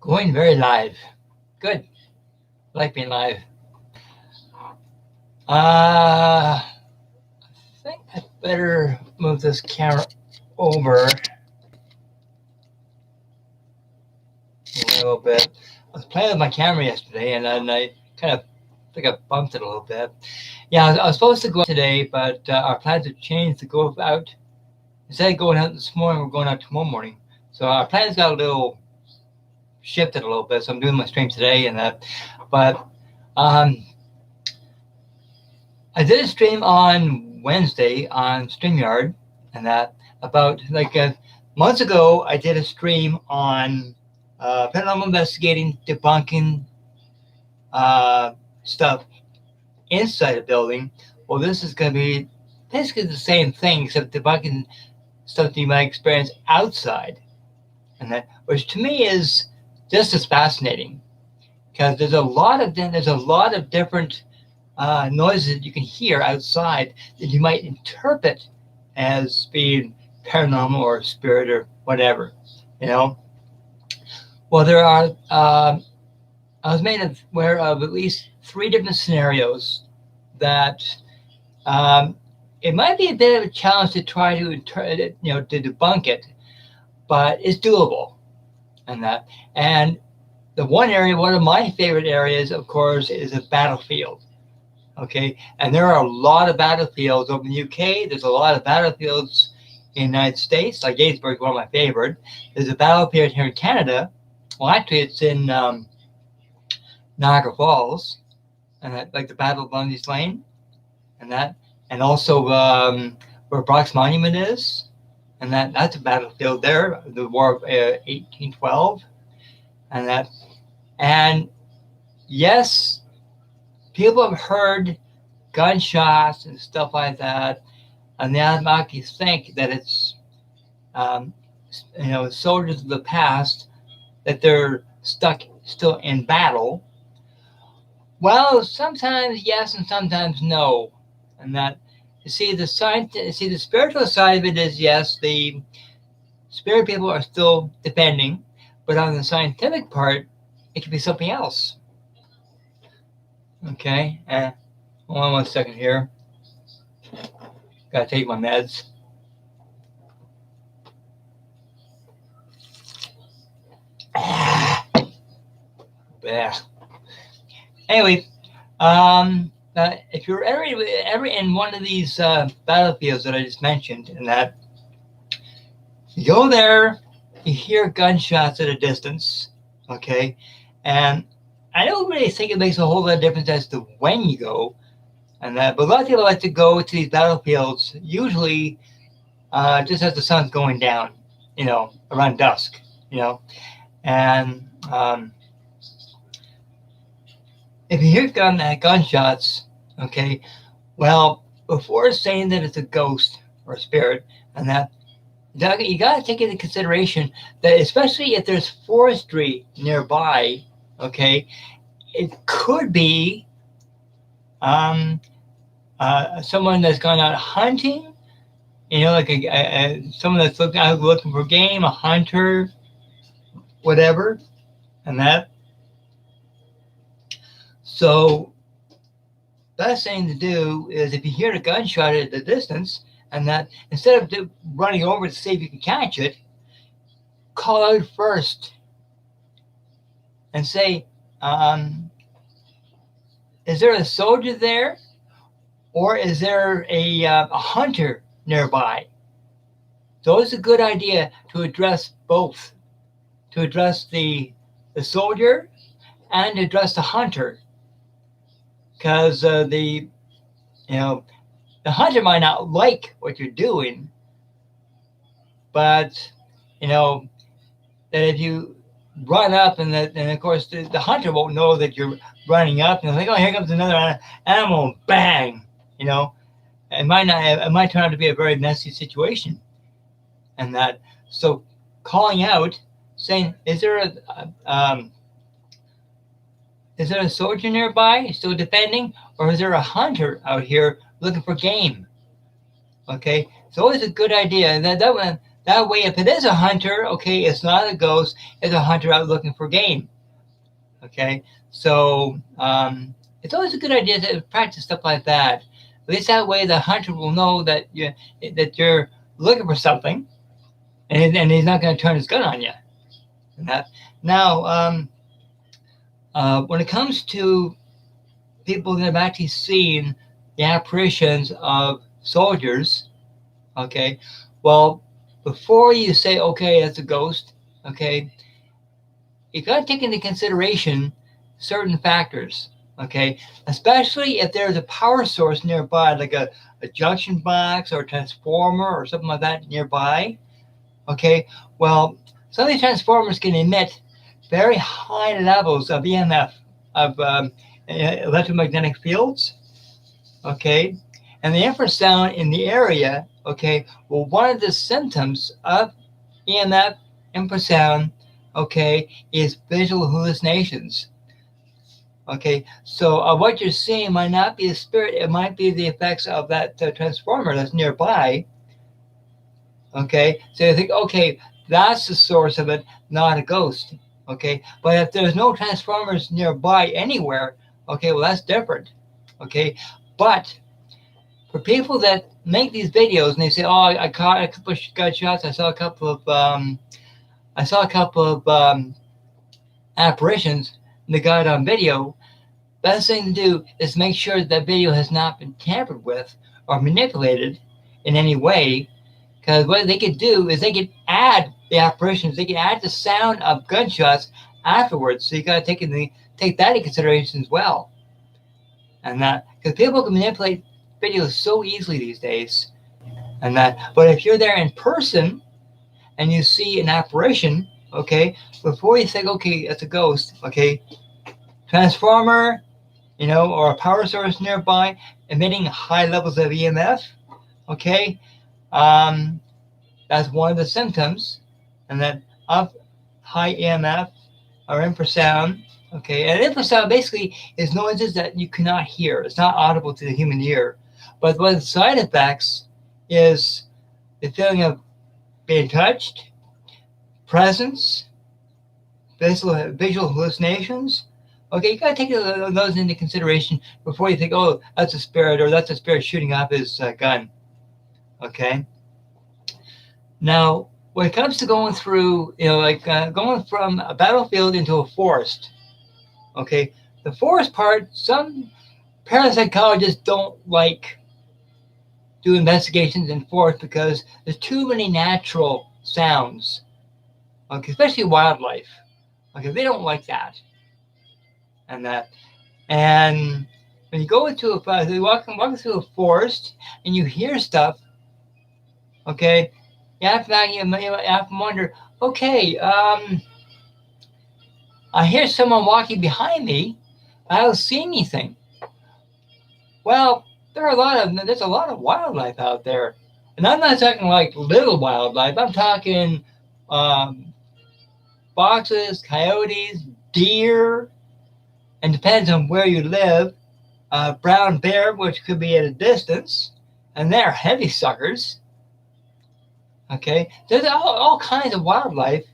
Going very live. Good. Like being live. I think I better move this camera over a little bit. I was playing with my camera yesterday, and then I kind of think I bumped it a little bit. Yeah, I was supposed to go out today, but our plans have changed to go out. Instead of going out this morning, we're going out tomorrow morning. So our plans got a little shifted a little bit. So I'm doing my stream today and that. But I did a stream on Wednesday on StreamYard and that about like months ago. I did a stream on paranormal investigating, debunking stuff inside a building. Well, this is going to be basically the same thing, except debunking stuff that you might experience outside, and that, which to me is just as fascinating, because there's a lot of different noises that you can hear outside that you might interpret as being paranormal or spirit or whatever, you know. Well, there are. I was made aware of at least 3 different scenarios that it might be a bit of a challenge to try to to debunk it, but it's doable, and that. And the one of my favorite areas, of course, is a battlefield. Okay, and there are a lot of battlefields over in the UK. There's a lot of battlefields in the United States. Like Gettysburg, one of my favorite. There's a battlefield here in Canada. Well, actually, it's in Niagara Falls, and that, like the Battle of Lundy's Lane, and that, and also where Brock's Monument is, and that's a battlefield there, the War of 1812, and that, and yes, people have heard gunshots and stuff like that, and they automatically think that it's soldiers of the past, that they're stuck still in battle. Well, sometimes yes and sometimes no, and that, you see, the spiritual side of it is yes, the spirit people are still defending, but on the scientific part, it could be something else. Okay, hold on 1 second here. Gotta take my meds. Yeah. Anyway, if you're ever in one of these battlefields that I just mentioned, and that you go there, you hear gunshots at a distance, okay, and I don't really think it makes a whole lot of difference as to when you go, and that, but a lot of people like to go to these battlefields usually just as the sun's going down, around dusk, and if you hear gunshots, okay, well, before saying that it's a ghost or a spirit, and that, you got to take into consideration that, especially if there's forestry nearby, okay, it could be someone that's gone out hunting, like someone that's looking for game, a hunter, whatever, and that. So, best thing to do is, if you hear a gunshot at the distance, and that, instead of running over to see if you can catch it, call out first and say, is there a soldier there, or is there a hunter nearby? So it's a good idea to address both, to address the soldier and to address the hunter. Because the hunter might not like what you're doing, but that if you run up, and of course the hunter won't know that you're running up, and like, oh, here comes another animal, bang, it might turn out to be a very messy situation, and that. So calling out, saying, is there a soldier nearby still defending, or is there a hunter out here looking for game? Okay, it's always a good idea. And that That way, if it is a hunter, okay, it's not a ghost, it's a hunter out looking for game. Okay, so it's always a good idea to practice stuff like that. At least that way the hunter will know that you're looking for something, and he's not going to turn his gun on you. And that. Now, when it comes to people that have actually seen the apparitions of soldiers, okay, well, before you say, okay, that's a ghost, okay, you got to take into consideration certain factors, okay, especially if there's a power source nearby, like a junction box or a transformer or something like that nearby, okay, well, some of these transformers can emit very high levels of EMF, of electromagnetic fields, okay, and the infrasound in the area, okay, well, one of the symptoms of EMF, infrasound, okay, is visual hallucinations. Okay, so what you're seeing might not be a spirit, it might be the effects of that transformer that's nearby. Okay, so you think, okay, that's the source of it, not a ghost. Okay, but if there's no transformers nearby anywhere, okay, well, that's different. Okay, but for people that make these videos and they say, oh, I caught a couple of gunshots, I saw a couple of apparitions, and they got it on video, best thing to do is make sure that video has not been tampered with or manipulated in any way, because what they could do is they could add the apparitions, they could add the sound of gunshots afterwards. So you got to take that into consideration as well. And that, because people can manipulate videos so easily these days. And that, but if you're there in person and you see an apparition, okay, before you think, okay, that's a ghost, okay, transformer, or a power source nearby emitting high levels of EMF, okay, that's one of the symptoms, and that of high EMF or infrasound, okay, and infrasound basically is noises that you cannot hear. It's not audible to the human ear, but one of the side effects is the feeling of being touched, presence, visual hallucinations. Okay, you got to take those into consideration before you think, oh, that's a spirit, or that's a spirit shooting off his gun. Okay. Now, when it comes to going through, going from a battlefield into a forest, okay, the forest part, some parapsychologists don't like do investigations in forest because there's too many natural sounds, okay, especially wildlife. Okay, they don't like that. And when you go into you walking through a forest and you hear stuff, okay, you have to wonder, okay, I hear someone walking behind me, I don't see anything. Well, there's a lot of wildlife out there, and I'm not talking like little wildlife. I'm talking foxes, coyotes, deer, and depends on where you live. Brown bear, which could be at a distance, and they're heavy suckers. Okay, there's all kinds of wildlife,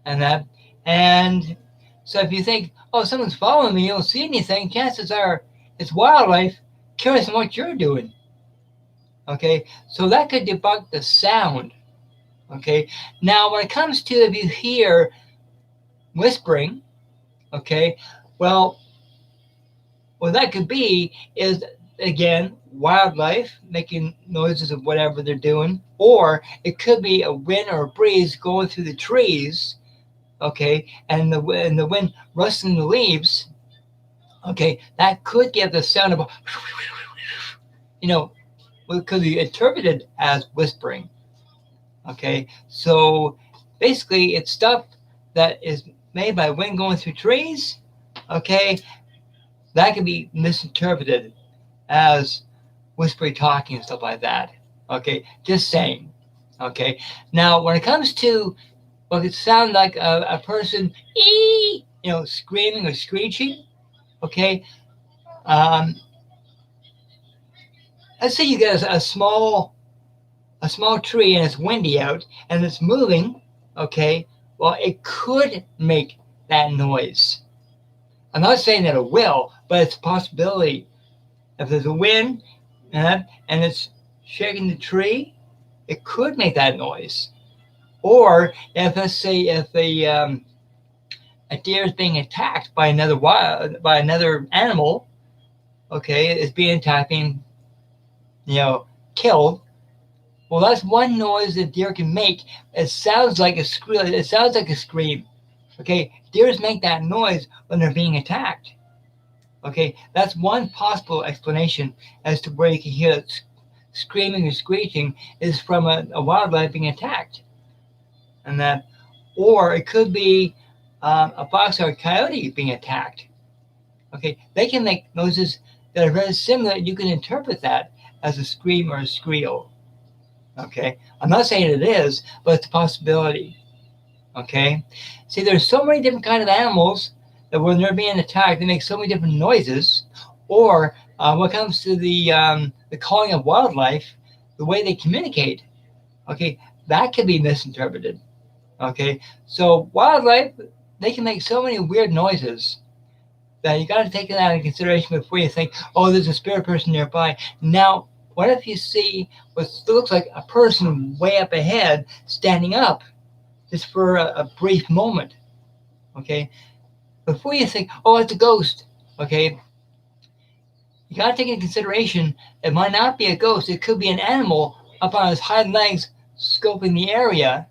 and so if you think, oh, someone's following me, you don't see anything, chances are it's wildlife curious on what you're doing. Okay, so that could debunk the sound. Okay, now when it comes to if you hear whispering, okay, well, what that could be is, again, wildlife making noises of whatever they're doing, or it could be a wind or a breeze going through the trees, okay, and the wind rustling the leaves, okay, that could give the sound of, what could be interpreted as whispering, okay, so basically it's stuff that is made by wind going through trees, okay, that can be misinterpreted as whispery talking and stuff like that. Okay, just saying. Okay, now when it comes to what could sound like a person, screaming or screeching, okay, let's say you get a small a small tree and it's windy out and it's moving, okay, well, it could make that noise. I'm not saying that it will, but it's a possibility. If there's a wind and it's shaking the tree, it could make that noise. Or if, let's say, if a deer is being attacked by another animal, okay, it's being attacked, being, killed. Well, that's one noise that deer can make. It sounds like a squeal. It sounds like a scream. Okay, deers make that noise when they're being attacked. Okay, that's one possible explanation as to where you can hear it screaming or screeching is from a wildlife being attacked, and that, or it could be a fox or a coyote being attacked. Okay, they can make noises that are very similar. You can interpret that as a scream or a squeal. Okay, I'm not saying it is, but it's a possibility. Okay, see, there's so many different kind of animals that when they're being attacked, they make so many different noises. Or when it comes to the calling of wildlife, the way they communicate, okay, that can be misinterpreted. Okay, so wildlife, they can make so many weird noises that you got to take that into consideration before you think, oh, there's a spirit person nearby. Now, what if you see what looks like a person way up ahead standing up just for a brief moment? Okay, before you think, oh, it's a ghost. Okay, you got to take into consideration it might not be a ghost. It could be an animal up on its hind legs, scoping the area,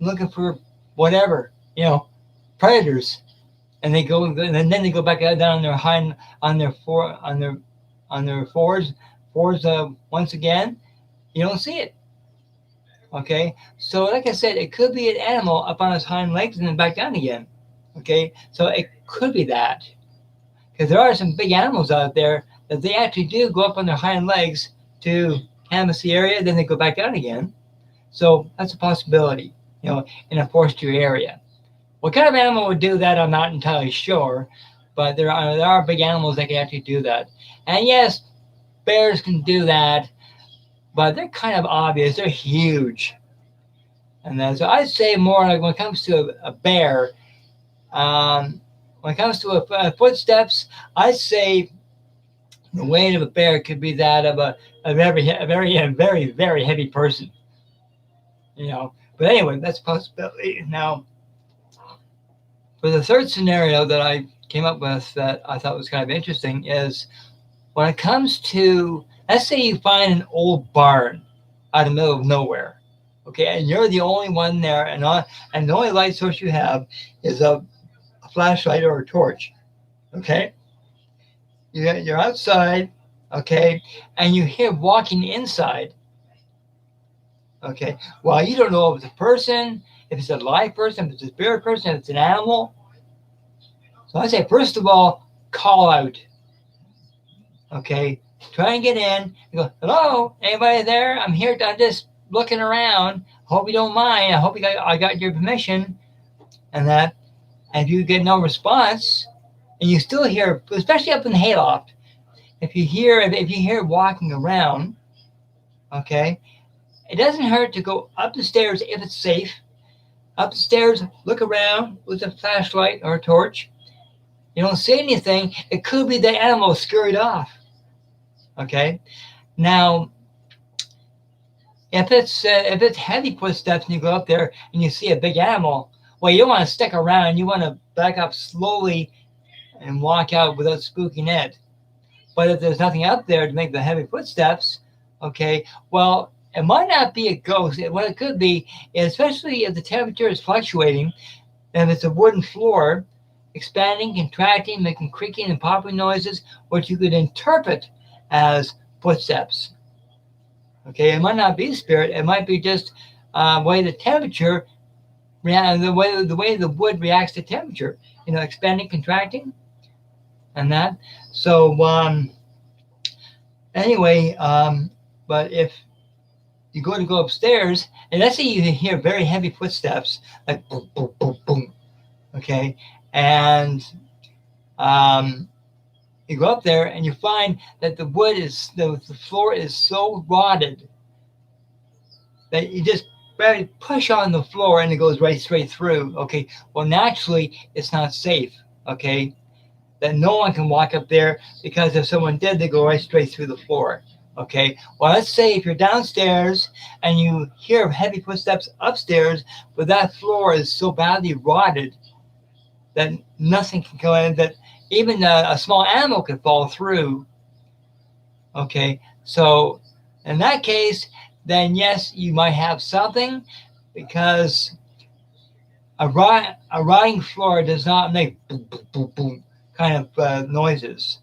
looking for whatever, predators. And they go, and then they go back down on their fours once again. You don't see it. Okay, so like I said, it could be an animal up on its hind legs and then back down again. Okay, so it could be that, because there are some big animals out there that they actually do go up on their hind legs to canvass the area, then they go back down again. So that's a possibility, in a forestry area. What kind of animal would do that, I'm not entirely sure, but there are big animals that can actually do that. And yes, bears can do that, but they're kind of obvious. They're huge. And then, so I'd say more like when it comes to a bear, when it comes to footsteps, I'd say the weight of a bear could be that of a very, very, very heavy person. But anyway, that's a possibility. Now, for the third scenario that I came up with that I thought was kind of interesting is when it comes to, let's say you find an old barn out in the middle of nowhere, okay, and you're the only one there, and the only light source you have is a flashlight or a torch, okay? You're outside, okay, and you hear walking inside, okay? Well, you don't know if it's a person, if it's a live person, if it's a spirit person, if it's an animal. So I say, first of all, call out. Okay, try and get in. You go, hello, anybody there? I'm here. I'm just looking around. Hope you don't mind. I hope I got your permission, and that. And if you get no response, and you still hear, especially up in the hayloft, if you hear walking around, okay, it doesn't hurt to go up the stairs if it's safe. Up the stairs, look around with a flashlight or a torch. You don't see anything. It could be the animal scurried off. Okay. Now, if it's heavy footsteps and you go up there and you see a big animal, well, you don't want to stick around. You want to back up slowly and walk out without spooking it. But if there's nothing out there to make the heavy footsteps, okay, well, it might not be a ghost. What it could be, especially if the temperature is fluctuating, and if it's a wooden floor, expanding, contracting, making creaking and popping noises, which you could interpret as footsteps. Okay, it might not be spirit. It might be just way the temperature, the way the wood reacts to temperature. Expanding, contracting, and that. So anyway, but if you go upstairs, and let's say you hear very heavy footsteps, like boom, boom, boom, boom. Okay, and you go up there and you find that the floor is so rotted that you just barely push on the floor and it goes right straight through. Okay, well, naturally, it's not safe. Okay, that no one can walk up there, because if someone did, they go right straight through the floor. Okay, well, let's say if you're downstairs and you hear heavy footsteps upstairs, but that floor is so badly rotted that nothing can go in, that even a small animal could fall through. Okay, so in that case, then yes, you might have something, because a rotting floor does not make boom, boom, boom, boom kind of noises.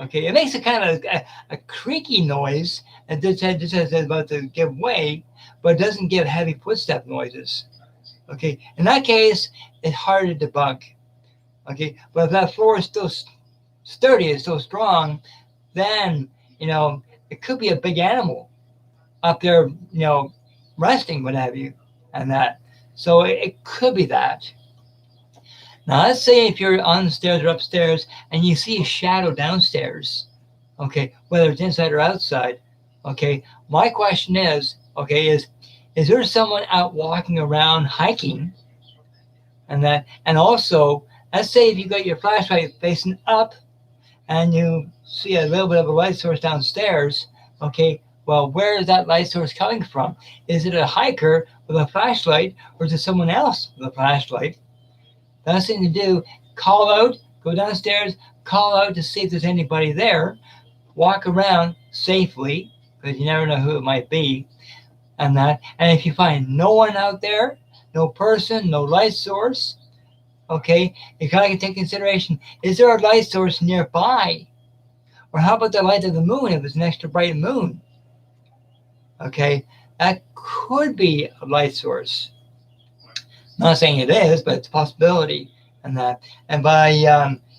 Okay, it makes a kind of a creaky noise, and just as it's about to give way, but it doesn't give heavy footstep noises. Okay, in that case, it's hard to debunk. Okay, but if that floor is still sturdy, it's still strong, then it could be a big animal up there, resting, what have you, and that. So it could be that. Now, let's say if you're on the stairs or upstairs and you see a shadow downstairs, okay, whether it's inside or outside, okay, my question is, okay, is there someone out walking around hiking? And that, and also, let's say if you got your flashlight facing up and you see a little bit of a light source downstairs, okay, well, where is that light source coming from? Is it a hiker with a flashlight, or is it someone else with a flashlight? The best thing to do, call out, go downstairs, call out to see if there's anybody there, walk around safely, because you never know who it might be, and that. And if you find no one out there, no person, no light source, okay, you gotta take consideration, is there a light source nearby? Or how about the light of the moon if it's an extra bright moon? Okay, that could be a light source. I'm not saying it is, but it's a possibility. And that, and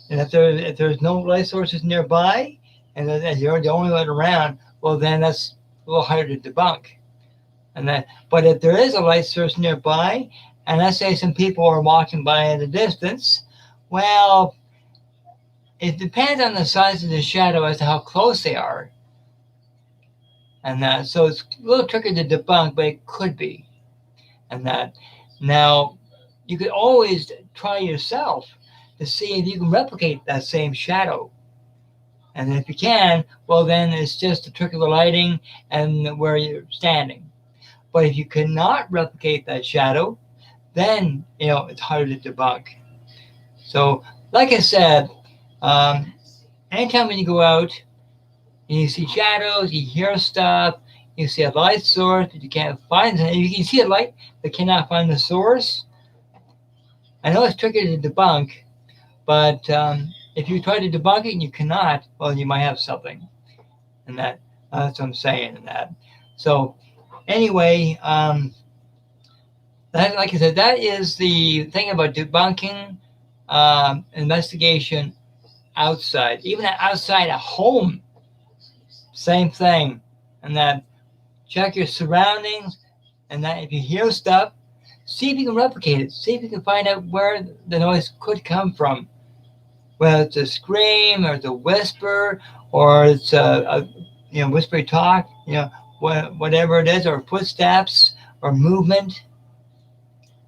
if there's no light sources nearby, and you're the only light around, well, then that's a little harder to debunk. And that, but if there is a light source nearby, and let's say some people are walking by at a distance, well, it depends on the size of the shadow as to how close they are. And that, so it's a little tricky to debunk, but it could be. And that, now, you could always try yourself to see if you can replicate that same shadow. And if you can, well, then it's just a trick of the lighting and where you're standing. But if you cannot replicate that shadow, then, it's harder to debunk. So, like I said, anytime when you go out and you see shadows, you hear stuff, you see a light source, but you can't find it. You can see a light, but cannot find the source. I know it's tricky to debunk, but if you try to debunk it and you cannot, well, you might have something. And that's what I'm saying. And that. So, anyway, that, like I said, that is the thing about debunking investigation outside, even outside a home. Same thing. And that, check your surroundings, and that if you hear stuff, see if you can replicate it. See if you can find out where the noise could come from. Whether it's a scream, or it's a whisper, or it's a whispery talk, whatever it is, or footsteps, or movement.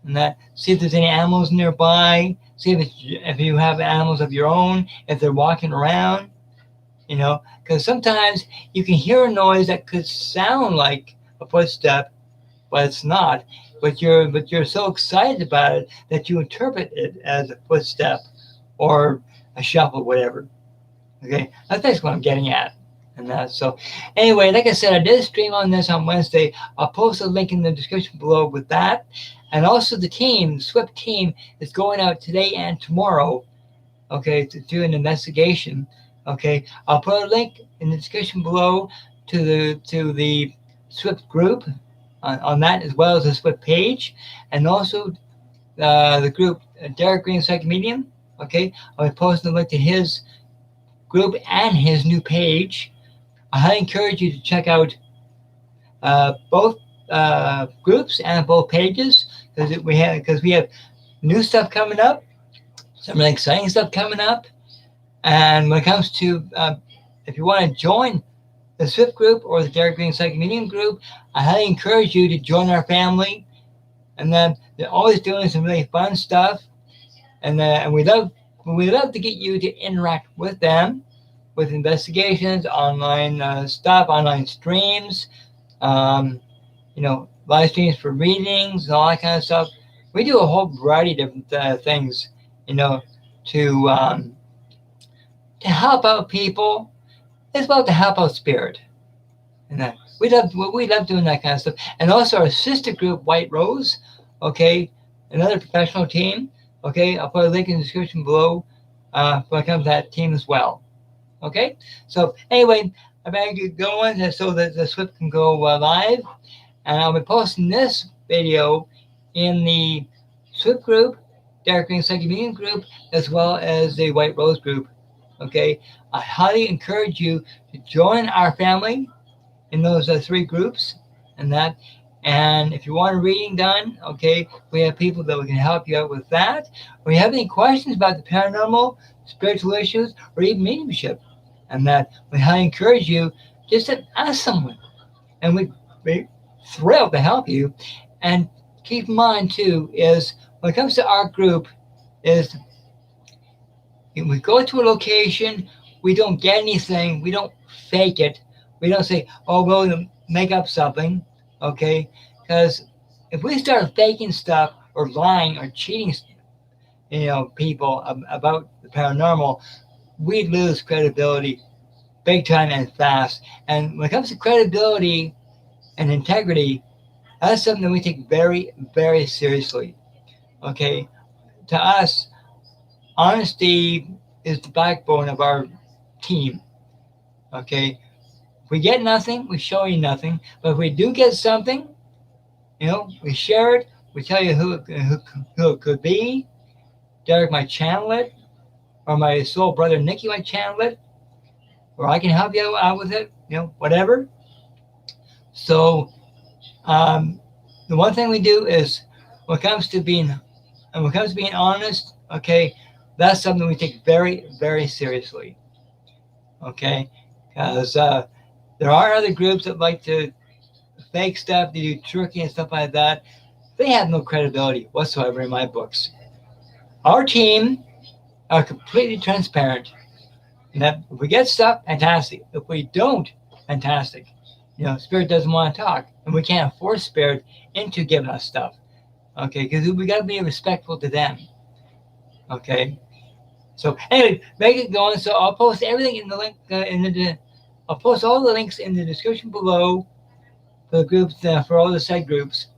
And that, see if there's any animals nearby. See if you have animals of your own, if they're walking around. Because sometimes you can hear a noise that could sound like a footstep, but it's not. But you're so excited about it that you interpret it as a footstep or a shuffle, whatever. Okay, that's basically what I'm getting at. And that, so anyway, like I said, I did a stream on this on Wednesday. I'll post a link in the description below with that. And also the team, the SWYPT team, is going out today and tomorrow, okay, to do an investigation. Okay, I'll put a link in the description below to the SWYPT group on that, as well as the SWYPT page, and also the group Derek Green Psychic Medium. Okay, I'll be posting a link to his group and his new page. I highly encourage you to check out both groups and both pages, because we have new stuff coming up, some really exciting stuff coming up. And when it comes to if you want to join the SWYPT group or the Derek Green Psychic Medium group, I highly encourage you to join our family. And then they're always doing some really fun stuff. And we love to get you to interact with them, with investigations, online stuff, online streams, live streams for readings and all that kind of stuff. We do a whole variety of different things, to help out people. It's about to help out spirit, and we love doing that kind of stuff. And also our sister group, White Rose, okay, another professional team. Okay, I'll put a link in the description below when it comes to that team as well. Okay, so anyway, I better get going so that the SWYPT can go live, and I'll be posting this video in the SWYPT group, Derek Green Psychic Medium group, as well as the White Rose group. Okay, I highly encourage you to join our family in those three groups and that. And if you want a reading done, okay, we have people that we can help you out with that. Or you have any questions about the paranormal, spiritual issues, or even mediumship, and that, we highly encourage you just to ask someone. And we'd be thrilled to help you. And keep in mind, too, is when it comes to our group, is when we go to a location, we don't get anything, we don't fake it. We don't say, oh, we'll make up something. Okay, because if we start faking stuff or lying or cheating, people about the paranormal, we lose credibility big time and fast. And when it comes to credibility and integrity, that's something that we take very, very seriously. Okay, to us, honesty is the backbone of our team. Okay. We get nothing, we show you nothing. But if we do get something, we share it. We tell you who it could be. Derek might channel it, or my soul brother Nikki might channel it, or I can help you out with it. Whatever. So, the one thing we do is, when it comes to being honest, okay, that's something we take very, very seriously. Okay, because there are other groups that like to fake stuff, they do tricking and stuff like that. They have no credibility whatsoever in my books. Our team are completely transparent. And that if we get stuff, fantastic. If we don't, fantastic. Spirit doesn't want to talk, and we can't force Spirit into giving us stuff. Okay, because we got to be respectful to them. Okay. So anyway, make it going. So I'll post everything in the link I'll post all the links in the description below for the groups, for all the site groups.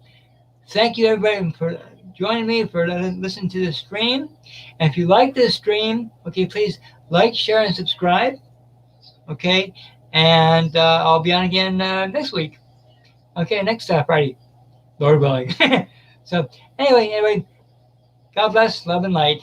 Thank you, everybody, for joining me, for listening to this stream. And if you like this stream, okay, please like, share, and subscribe. Okay, and I'll be on again next week. Okay, next Friday, Lord willing. So anyway, God bless, love, and light.